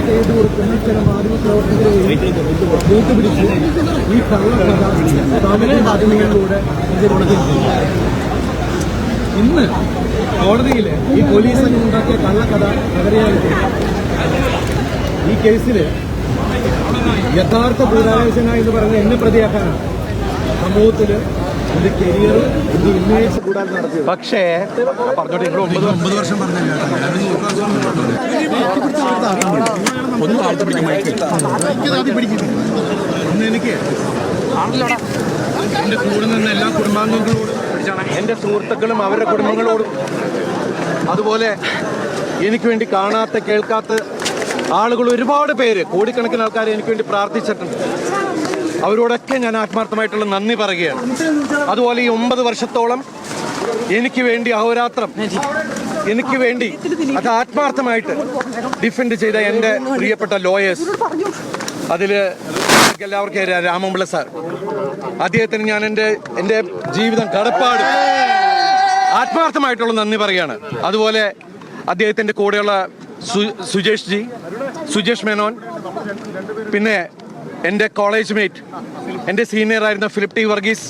ചെയ്ത് കൊടുക്കുന്ന ചില മാധ്യമപ്രവർത്തകരെ കൂട്ടുപിടിച്ച് ഈ കള്ളക്കഥ സാമൂഹ്യ മാധ്യമങ്ങളിലൂടെ ഇന്ന് കോടതിയിൽ ഈ പോലീസ് ഉണ്ടാക്കിയ കള്ളക്കഥ പകരയായിട്ട് ഈ കേസിൽ യഥാർത്ഥ ഭൂതാലോചന എന്ന് പറഞ്ഞ് എന്നെ പ്രതിയാക്കാനാണ് സമൂഹത്തിൽ എന്റെ കരിയർ എന്റെ ഇമേജ് കൂടാൻ നടത്തിയത്. പക്ഷേ പറഞ്ഞോട്ടെ, 9 വർഷം ഒന്ന് എനിക്ക് എന്റെ കൂടെ നിന്ന് എല്ലാ കുടുംബാംഗങ്ങളോടും, എൻ്റെ സുഹൃത്തുക്കളും അവരുടെ കുടുംബങ്ങളോടും, അതുപോലെ എനിക്ക് വേണ്ടി കാണാത്ത കേൾക്കാത്ത ആളുകൾ ഒരുപാട് പേര്, കോടിക്കണക്കിന് ആൾക്കാർ എനിക്ക് വേണ്ടി പ്രാർത്ഥിച്ചിട്ടുണ്ട്. അവരോടൊക്കെ ഞാൻ ആത്മാർത്ഥമായിട്ടുള്ള നന്ദി പറയുകയാണ്. അതുപോലെ ഈ 9 വർഷത്തോളം എനിക്ക് വേണ്ടി അഹോരാത്രം എനിക്ക് വേണ്ടി അത് ആത്മാർത്ഥമായിട്ട് ഡിഫെൻഡ് ചെയ്ത എൻ്റെ പ്രിയപ്പെട്ട ലോയേഴ്സ്, അതിൽ എല്ലാവർക്കും രാമപിള്ള സാർ, അദ്ദേഹത്തിന് ഞാൻ എൻ്റെ ജീവിതം കടപ്പാട് ആത്മാർത്ഥമായിട്ടുള്ള നന്ദി പറയുകയാണ്. അതുപോലെ അദ്ദേഹത്തിൻ്റെ കൂടെയുള്ള സുജേഷ് മേനോൻ, പിന്നെ എൻ്റെ കോളേജ് മേറ്റ്, എൻ്റെ സീനിയർ ആയിരുന്ന ഫിലിപ്പ് ടി വർഗീസ്,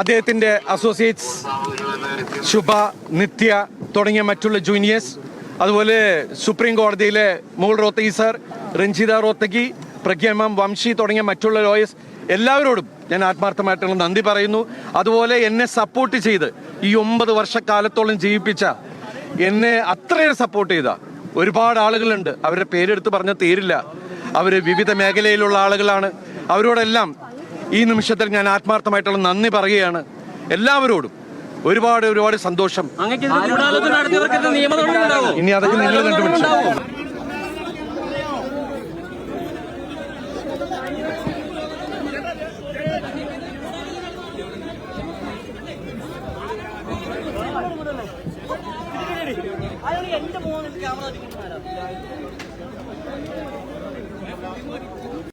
അദ്ദേഹത്തിൻ്റെ അസോസിയേറ്റ്സ് ശുഭ, നിത്യ തുടങ്ങിയ മറ്റുള്ള ജൂനിയേഴ്സ്, അതുപോലെ സുപ്രീം കോടതിയിലെ മോൾ റോത്തഗി സാർ, രഞ്ജിത റോത്തഗി, പ്രഗ്യമം, വംശി തുടങ്ങിയ മറ്റുള്ള ലോയേഴ്സ്, എല്ലാവരോടും ഞാൻ ആത്മാർത്ഥമായിട്ടുള്ള നന്ദി പറയുന്നു. അതുപോലെ എന്നെ സപ്പോർട്ട് ചെയ്ത് ഈ 9 വർഷക്കാലത്തോളം ജീവിപ്പിച്ച, എന്നെ അത്രയേറെ സപ്പോർട്ട് ചെയ്ത ഒരുപാട് ആളുകളുണ്ട്. അവരുടെ പേരെടുത്ത് പറഞ്ഞാൽ തീരില്ല. അവർ വിവിധ മേഖലയിലുള്ള ആളുകളാണ്. അവരോടെല്ലാം ഈ നിമിഷത്തിൽ ഞാൻ ആത്മാർത്ഥമായിട്ടുള്ള നന്ദി പറയുകയാണ്. എല്ലാവരോടും ഒരുപാട് സന്തോഷം. ഇനി അതൊക്കെ നിങ്ങൾ കണ്ടുപിടിച്ചു. എന്റെ മോൻ ക്യാമറ